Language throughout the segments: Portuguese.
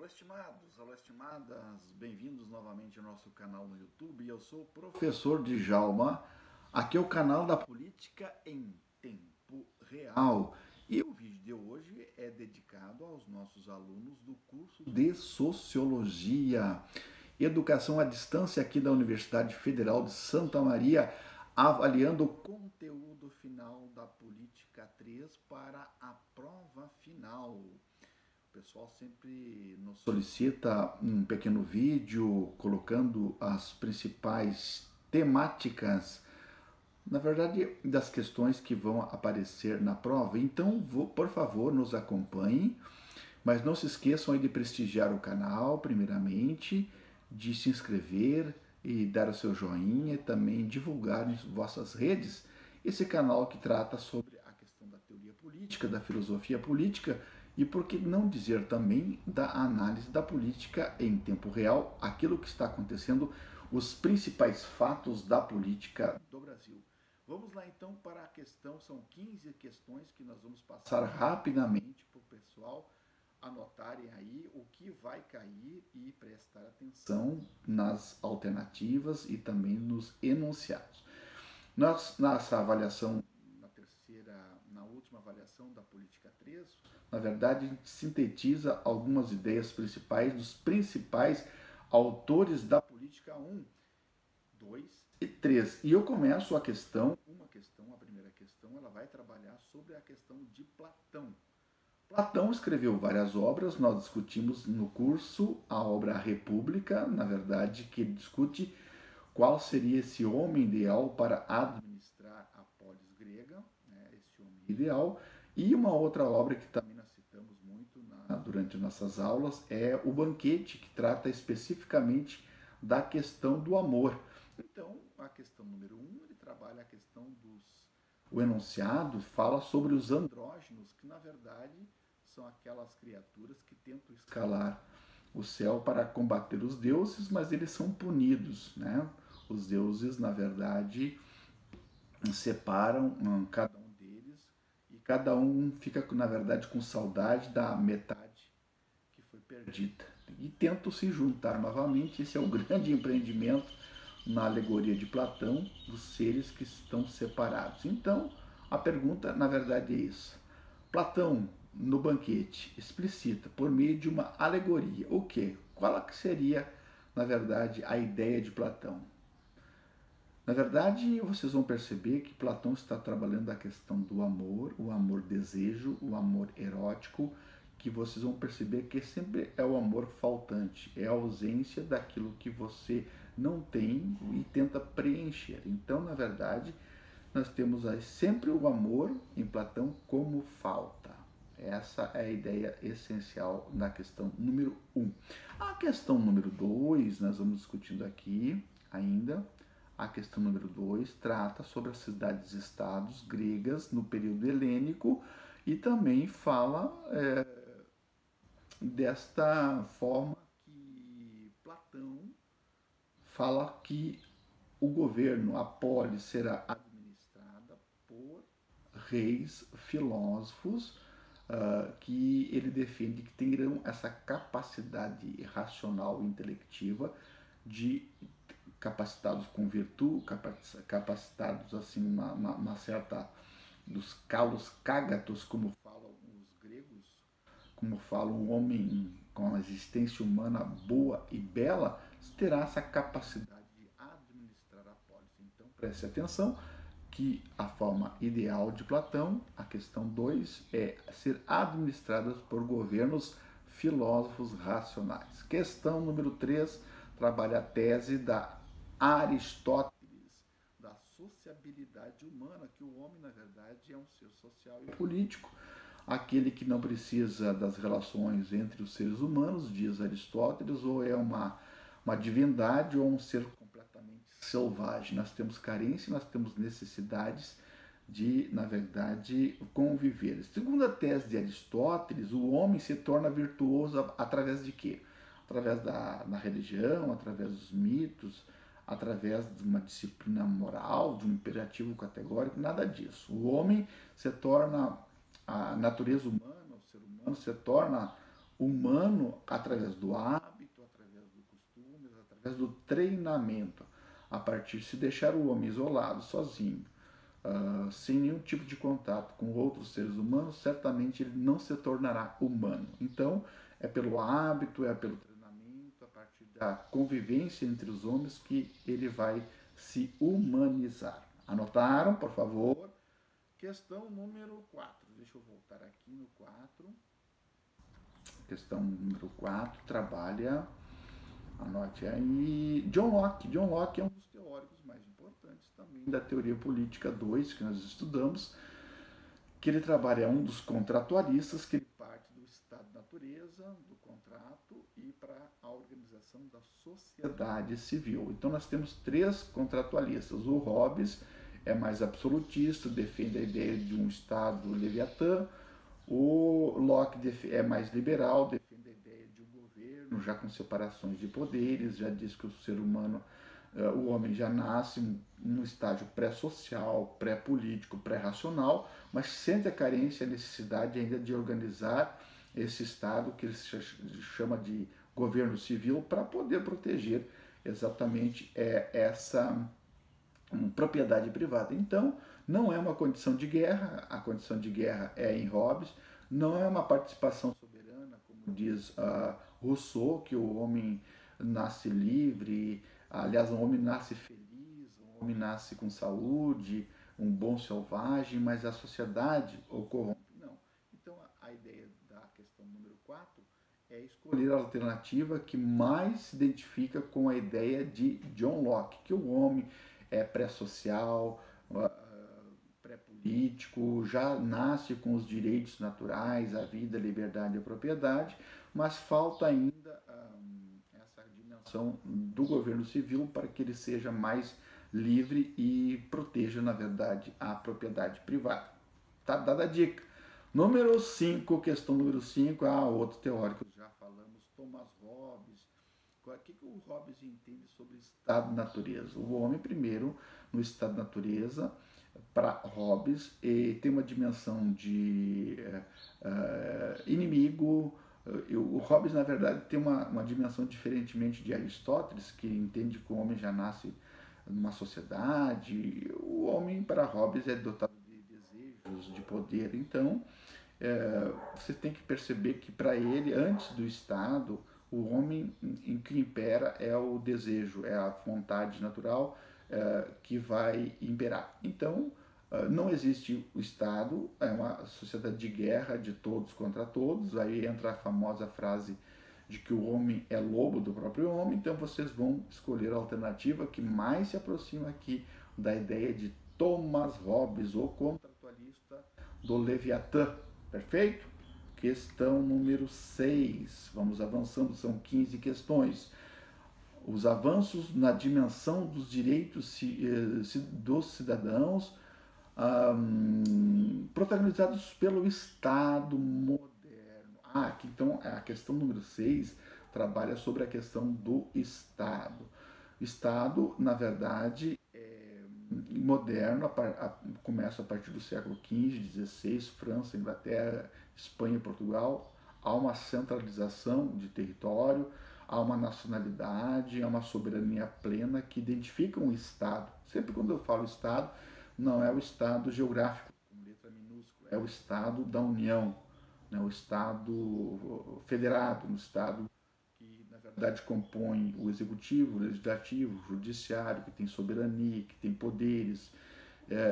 Alô estimadas, bem-vindos novamente ao nosso canal no YouTube. Eu sou o professor Djalma, aqui é o canal da política em tempo real. E o vídeo de hoje é dedicado aos nossos alunos do curso de Sociologia, Educação à Distância aqui da Universidade Federal de Santa Maria, avaliando o conteúdo final da Política 3 para a prova final. O pessoal sempre nos solicita um pequeno vídeo colocando as principais temáticas, na verdade, das questões que vão aparecer na prova. Então, por favor, nos acompanhem, mas não se esqueçam aí de prestigiar o canal, primeiramente, de se inscrever e dar o seu joinha e também divulgar em vossas redes esse canal que trata sobre a questão da teoria política, da filosofia política e, por que não dizer também, da análise da política em tempo real, aquilo que está acontecendo, os principais fatos da política do Brasil. Vamos lá então para a questão, são 15 questões que nós vamos passar rapidamente para o pessoal anotarem aí o que vai cair e prestar atenção nas alternativas e também nos enunciados. Nós, nessa avaliação, na última avaliação da Política 3, na verdade, a gente sintetiza algumas ideias principais dos principais autores da Política 1, 2 e 3. E eu começo a primeira questão, ela vai trabalhar sobre a questão de Platão. Platão escreveu várias obras, nós discutimos no curso a obra República, na verdade, que discute qual seria esse homem ideal para administrar a polis grega, né, esse homem ideal. E uma outra obra que também nós citamos muito durante nossas aulas é O Banquete, que trata especificamente da questão do amor. Então, a questão número 1, ele trabalha a questão o enunciado fala sobre os andrógenos, que na verdade são aquelas criaturas que tentam escalar o céu para combater os deuses, mas eles são punidos, né? Os deuses, na verdade, separam cada um deles e cada um fica, na verdade, com saudade da metade que foi perdida. E tentam se juntar novamente. Esse é o grande empreendimento na alegoria de Platão, dos seres que estão separados. Então, a pergunta, na verdade, é isso. Platão, no Banquete, explicita por meio de uma alegoria o quê? Qual seria, na verdade, a ideia de Platão? Na verdade, vocês vão perceber que Platão está trabalhando a questão do amor, o amor-desejo, o amor erótico, que vocês vão perceber que sempre é o amor faltante, é a ausência daquilo que você não tem e tenta preencher. Então, na verdade, nós temos aí sempre o amor em Platão como falta. Essa é a ideia essencial da questão número 1. A questão número 2, nós vamos discutindo aqui ainda. A questão número 2 trata sobre as cidades-estados gregas no período helênico e também fala desta forma que Platão fala que o governo, a polis, será administrada por reis filósofos que ele defende que terão essa capacidade racional e intelectiva de capacitados com virtude, capacitados assim uma certa dos calos cágatos, como falam os gregos, como falam um homem com uma existência humana boa e bela, terá essa capacidade de administrar a polis. Então preste atenção que a forma ideal de Platão, a questão 2, é ser administradas por governos filósofos racionais. Questão número 3 trabalha a tese da Aristóteles, da sociabilidade humana, que o homem, na verdade, é um ser social e político, aquele que não precisa das relações entre os seres humanos, diz Aristóteles, ou é uma divindade ou um ser completamente selvagem. Nós temos carência, nós temos necessidades de, na verdade, conviver. Segundo a tese de Aristóteles, o homem se torna virtuoso através de quê? Através da religião, através dos mitos, através de uma disciplina moral, de um imperativo categórico, nada disso. O homem se torna, a natureza humana, o ser humano se torna humano através do hábito, através do costume, através do treinamento. A partir de se deixar o homem isolado, sozinho, sem nenhum tipo de contato com outros seres humanos, certamente ele não se tornará humano. Então, é pelo hábito, é pelo treinamento, a partir da convivência entre os homens que ele vai se humanizar. Anotaram, por favor? Questão número 4. Deixa eu voltar aqui no 4. Questão número 4 trabalha, anote aí, John Locke. John Locke é um dos teóricos mais importantes também da teoria política 2 que nós estudamos, que ele trabalha, é um dos contratualistas, que ele parte do Estado-natureza, do contrato, e para a organização da sociedade civil. Então nós temos 3 contratualistas. O Hobbes é mais absolutista, defende a ideia de um Estado leviatã. O Locke é mais liberal, defende a ideia de um governo já com separações de poderes, já diz que o ser humano, o homem já nasce num estágio pré-social, pré-político, pré-racional, mas sente a carência, a necessidade ainda de organizar esse Estado que ele chama de governo civil para poder proteger exatamente essa propriedade privada. Então, não é uma condição de guerra, a condição de guerra é em Hobbes, não é uma participação soberana, como diz Rousseau, que o homem nasce livre, aliás, um homem nasce feliz, um homem nasce com saúde, um bom selvagem, mas a sociedade o corrompe. Não. Então, a ideia da questão número 4 é escolher a alternativa que mais se identifica com a ideia de John Locke, que o homem é pré-social, pré-político, já nasce com os direitos naturais, a vida, a liberdade e a propriedade, mas falta ainda essa dimensão do governo civil para que ele seja mais livre e proteja, na verdade, a propriedade privada. Tá dada a dica. Número 5, questão número 5, outro teórico, já falamos, Thomas Hobbes. O que o Hobbes entende sobre Estado-natureza? O homem, primeiro, no Estado-natureza, para Hobbes, tem uma dimensão de inimigo. O Hobbes, na verdade, tem uma dimensão diferentemente de Aristóteles, que entende que o homem já nasce numa sociedade. O homem, para Hobbes, é dotado de desejos, de poder. Então, você tem que perceber que, para ele, antes do Estado, o homem em que impera é o desejo, é a vontade natural que vai imperar. Então, não existe o Estado, é uma sociedade de guerra de todos contra todos. Aí entra a famosa frase de que o homem é lobo do próprio homem. Então, vocês vão escolher a alternativa que mais se aproxima aqui da ideia de Thomas Hobbes, o contratualista do Leviatã. Perfeito? Questão número 6. Vamos avançando, são 15 questões. Os avanços na dimensão dos direitos dos cidadãos protagonizados pelo Estado moderno. Aqui então a questão número 6 trabalha sobre a questão do Estado. O Estado, na verdade, moderno, começa a partir do século XV, XVI, França, Inglaterra, Espanha e Portugal. Há uma centralização de território, há uma nacionalidade, há uma soberania plena que identificam o Estado. Sempre quando eu falo Estado, não é o Estado geográfico, com letra minúscula, é o Estado da União, né? O Estado federado, o Estado que, na verdade, compõe o executivo, o legislativo, o judiciário, que tem soberania, que tem poderes.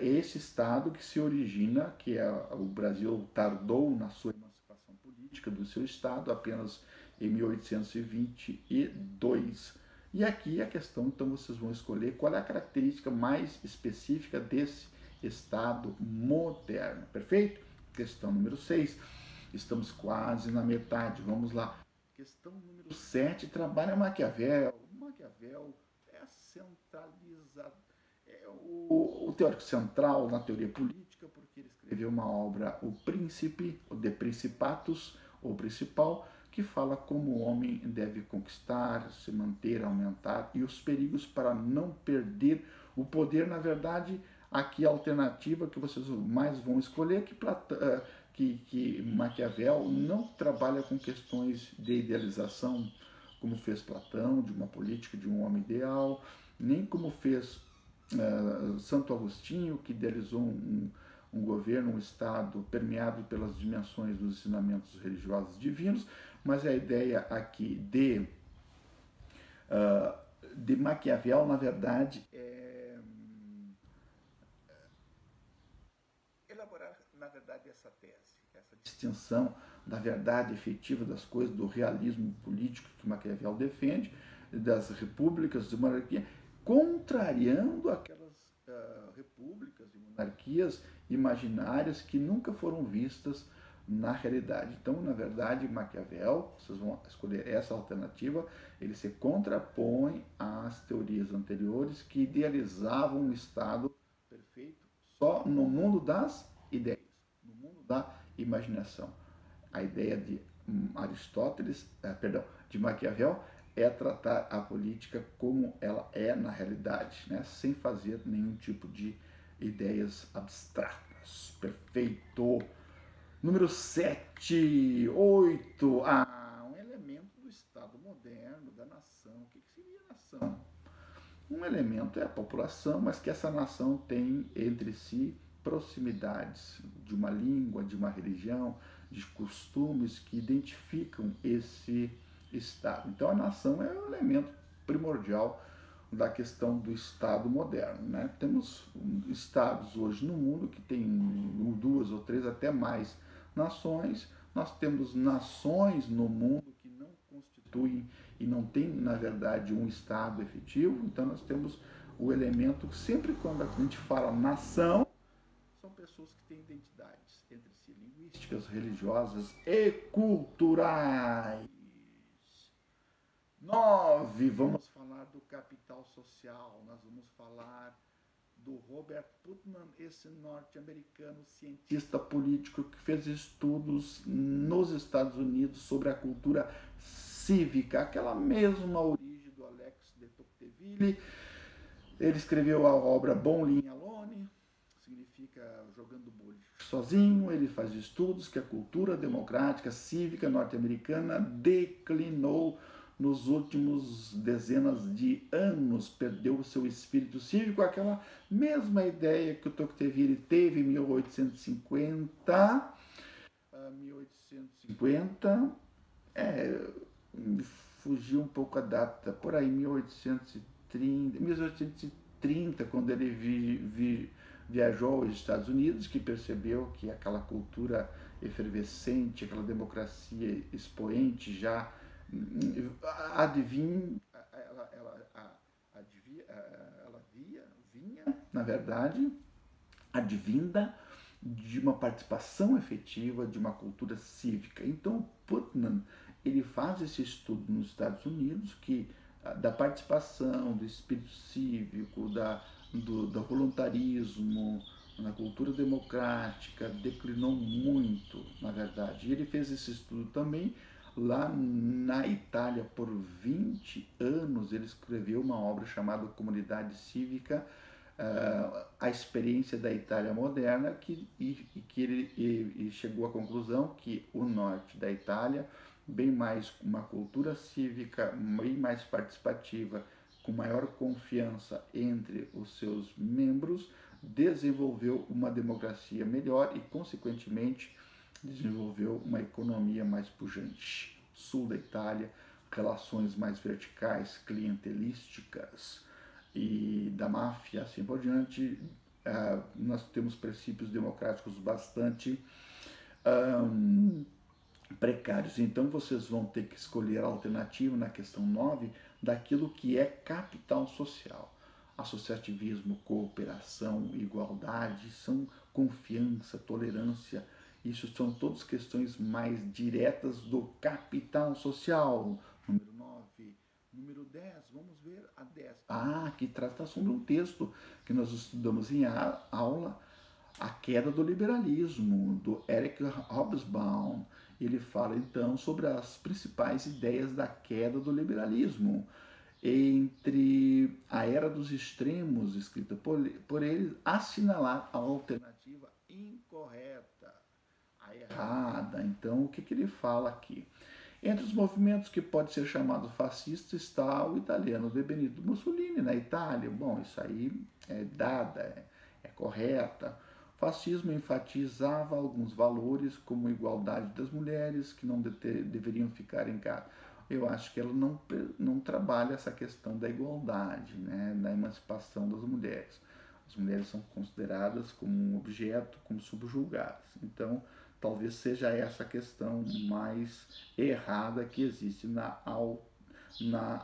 Esse Estado que se origina, que o Brasil tardou na sua emancipação política do seu Estado, apenas em 1822. E aqui a questão, então, vocês vão escolher qual é a característica mais específica desse Estado moderno. Perfeito? Questão número 6. Estamos quase na metade. Vamos lá. Questão número 7 trabalha Maquiavel. Maquiavel é centralizado. É o teórico central na teoria política, porque ele escreveu uma obra, O Príncipe, o De Principatus, ou Principal, que fala como o homem deve conquistar, se manter, aumentar, e os perigos para não perder o poder. Na verdade, aqui a alternativa que vocês mais vão escolher, que Maquiavel não trabalha com questões de idealização, como fez Platão, de uma política de um homem ideal, nem como fez Santo Agostinho, que idealizou um governo, um Estado permeado pelas dimensões dos ensinamentos religiosos divinos, mas a ideia aqui de Maquiavel, na verdade, é elaborar, na verdade, essa tese, essa distinção da verdade efetiva das coisas, do realismo político que Maquiavel defende, das repúblicas, de monarquia, contrariando aquelas repúblicas e monarquias imaginárias que nunca foram vistas na realidade. Então, na verdade, Maquiavel, vocês vão escolher essa alternativa, ele se contrapõe às teorias anteriores que idealizavam um Estado perfeito só no mundo das ideias, no mundo da imaginação. A ideia de Aristóteles, de Maquiavel, é tratar a política como ela é na realidade, né? Sem fazer nenhum tipo de ideias abstratas. Perfeito! Número 7, 8. Um elemento do Estado moderno, da nação. O que seria nação? Um elemento é a população, mas que essa nação tem entre si proximidades de uma língua, de uma religião, de costumes que identificam esse Estado. Então a nação é um elemento primordial da questão do Estado moderno, né? Temos estados hoje no mundo que tem 2 ou 3, até mais nações. Nós temos nações no mundo que não constituem e não tem, na verdade, um Estado efetivo. Então nós temos o elemento, sempre quando a gente fala nação, são pessoas que têm identidades entre si, linguísticas, religiosas e culturais. 9, vamos falar do capital social, nós vamos falar do Robert Putnam, esse norte-americano cientista político que fez estudos nos Estados Unidos sobre a cultura cívica, aquela mesma origem do Alex de Tocqueville. Ele escreveu a obra Bowling Alone, significa jogando boliche sozinho. Ele faz estudos que a cultura democrática cívica norte-americana declinou nos últimos dezenas de anos, perdeu o seu espírito cívico, aquela mesma ideia que o Tocqueville teve em 1850, fugiu um pouco a data, por aí 1830, quando ele viajou aos Estados Unidos, que percebeu que aquela cultura efervescente, aquela democracia expoente já vinha, na verdade, advinda de uma participação efetiva, de uma cultura cívica. Então, Putnam, ele faz esse estudo nos Estados Unidos, que da participação, do espírito cívico, do voluntarismo, na cultura democrática, declinou muito, na verdade. E ele fez esse estudo também lá na Itália. Por 20 anos ele escreveu uma obra chamada Comunidade Cívica, a experiência da Itália moderna, que ele chegou à conclusão que o norte da Itália, bem mais uma cultura cívica, bem mais participativa, com maior confiança entre os seus membros, desenvolveu uma democracia melhor e, consequentemente, desenvolveu uma economia mais pujante. Sul da Itália, relações mais verticais, clientelísticas e da máfia, assim por diante. Nós temos princípios democráticos bastante precários. Então vocês vão ter que escolher a alternativa na questão 9 daquilo que é capital social. Associativismo, cooperação, igualdade, são confiança, tolerância. Isso são todas questões mais diretas do capital social. Número 9. Número 10, vamos ver a 10. Que trata sobre um texto que nós estudamos em aula, A Queda do Liberalismo, do Eric Hobsbawm. Ele fala então sobre as principais ideias da queda do liberalismo. Entre a Era dos Extremos, escrita por ele, assinalar a alternativa incorreta. A errada. Então, o que ele fala aqui? Entre os movimentos que pode ser chamado fascista está o italiano de Benito Mussolini, na Itália. Bom, isso aí é dada, é correta. O fascismo enfatizava alguns valores, como a igualdade das mulheres, que não deveriam ficar em casa. Eu acho que ela não trabalha essa questão da igualdade, né, da emancipação das mulheres. As mulheres são consideradas como um objeto, como subjugadas. Então, talvez seja essa a questão mais errada que existe na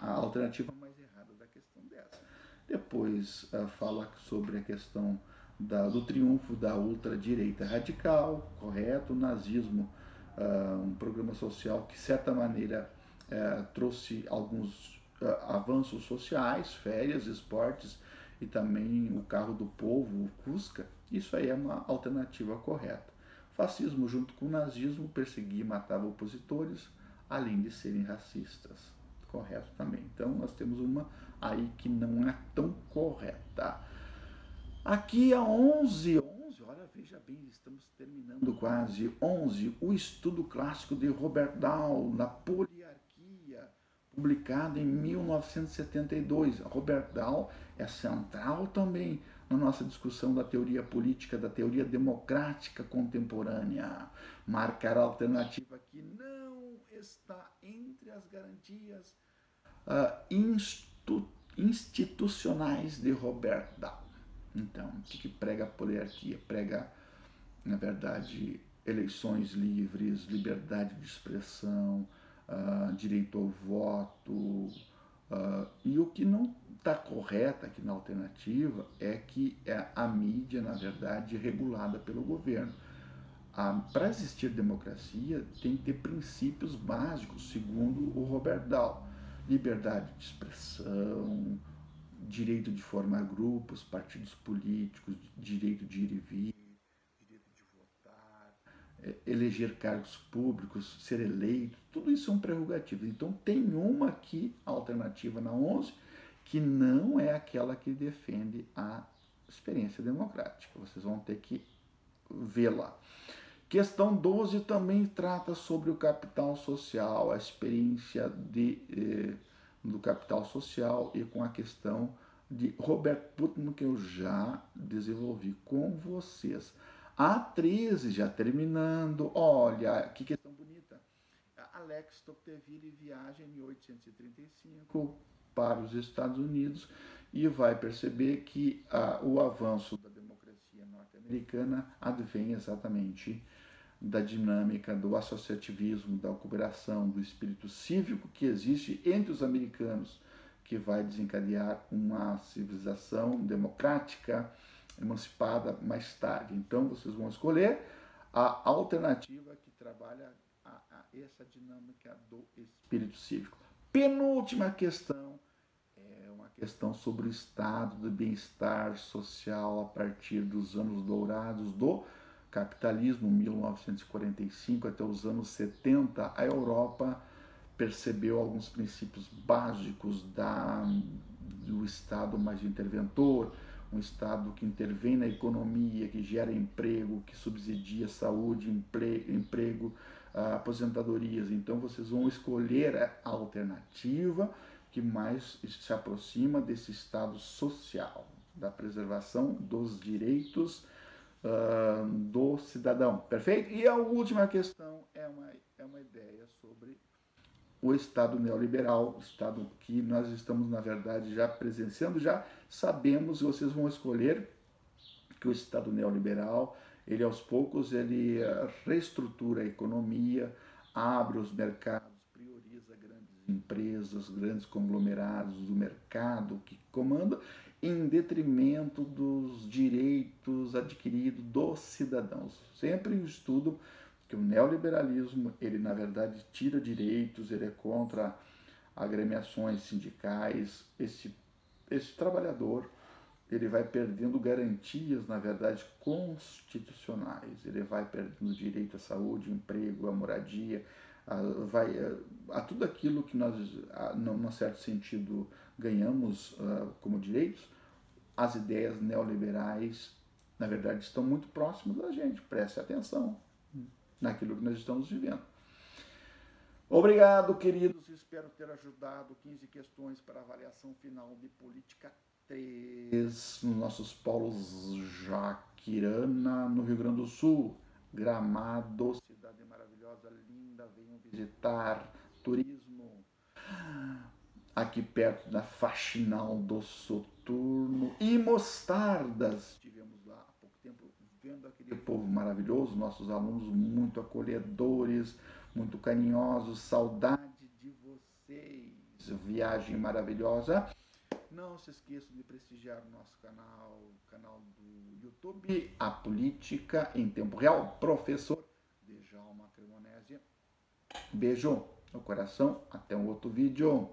alternativa mais errada da questão dessa. Depois fala sobre a questão do triunfo da ultradireita radical, correto, o nazismo, um programa social que, de certa maneira, trouxe alguns avanços sociais, férias, esportes e também o carro do povo, o Fusca. Isso aí é uma alternativa correta. O fascismo, junto com o nazismo, perseguia e matava opositores, além de serem racistas. Correto também. Então, nós temos uma aí que não é tão correta. Aqui a 11, olha, veja bem, estamos terminando quase. 11, o estudo clássico de Robert Dahl, na poliarquia, publicado em 1972. Robert Dahl é central também na nossa discussão da teoria política, da teoria democrática contemporânea. Marcar a alternativa que não está entre as garantias institucionais de Robert Dahl. Então, o que prega a poliarquia? Prega, na verdade, eleições livres, liberdade de expressão, direito ao voto. E o que não está correto aqui na alternativa é que a mídia, na verdade, é regulada pelo governo. Para existir democracia, tem que ter princípios básicos, segundo o Robert Dahl. Liberdade de expressão, direito de formar grupos, partidos políticos, direito de ir e vir, direito de votar, eleger cargos públicos, ser eleito, tudo isso são prerrogativas. Então tem uma aqui, a alternativa na 11, que não é aquela que defende a experiência democrática. Vocês vão ter que vê-la. Questão 12 também trata sobre o capital social, a experiência do capital social e com a questão de Robert Putnam, que eu já desenvolvi com vocês. A 13, já terminando, olha, que questão bonita. Alex Tocqueville viaja em 1835 para os Estados Unidos e vai perceber que o avanço da democracia norte-americana advém exatamente da dinâmica do associativismo, da cooperação, do espírito cívico que existe entre os americanos, que vai desencadear uma civilização democrática, emancipada mais tarde. Então, vocês vão escolher a alternativa que trabalha essa dinâmica do espírito cívico. Penúltima questão é uma questão sobre o estado do bem-estar social a partir dos anos dourados do capitalismo, 1945 até os anos 70, a Europa percebeu alguns princípios básicos do Estado mais interventor, um Estado que intervém na economia, que gera emprego, que subsidia saúde, emprego, aposentadorias. Então vocês vão escolher a alternativa que mais se aproxima desse Estado social, da preservação dos direitos do cidadão, perfeito? E a última questão é uma ideia sobre o Estado neoliberal, Estado que nós estamos, na verdade, já presenciando, já sabemos, e vocês vão escolher que o Estado neoliberal, ele aos poucos, ele reestrutura a economia, abre os mercados, prioriza grandes empresas, grandes conglomerados do mercado que comanda, em detrimento dos direitos adquiridos dos cidadãos. Sempre o estudo que o neoliberalismo, ele na verdade tira direitos, ele é contra agremiações sindicais, esse trabalhador, ele vai perdendo garantias, na verdade, constitucionais, ele vai perdendo direito à saúde, emprego, à moradia, a tudo aquilo que nós, num certo sentido, ganhamos como direitos. As ideias neoliberais, na verdade, estão muito próximas da gente, preste atenção. naquilo que nós estamos vivendo. Obrigado, queridos. Espero ter ajudado. 15 questões para avaliação final de Política 3, nos nossos polos Jaquirana, no Rio Grande do Sul. Gramado, cidade maravilhosa, linda. Venham visitar. Turismo. Aqui perto da Faxinal do Soturno. E Mostardas. Estivemos lá há pouco tempo vendo aquele povo maravilhoso, nossos alunos muito acolhedores, muito carinhosos, saudade de vocês, viagem maravilhosa. Não se esqueçam de prestigiar o nosso canal do YouTube, A Política em Tempo Real, professor Djalma Cremonesi. Beijo no coração, até um outro vídeo.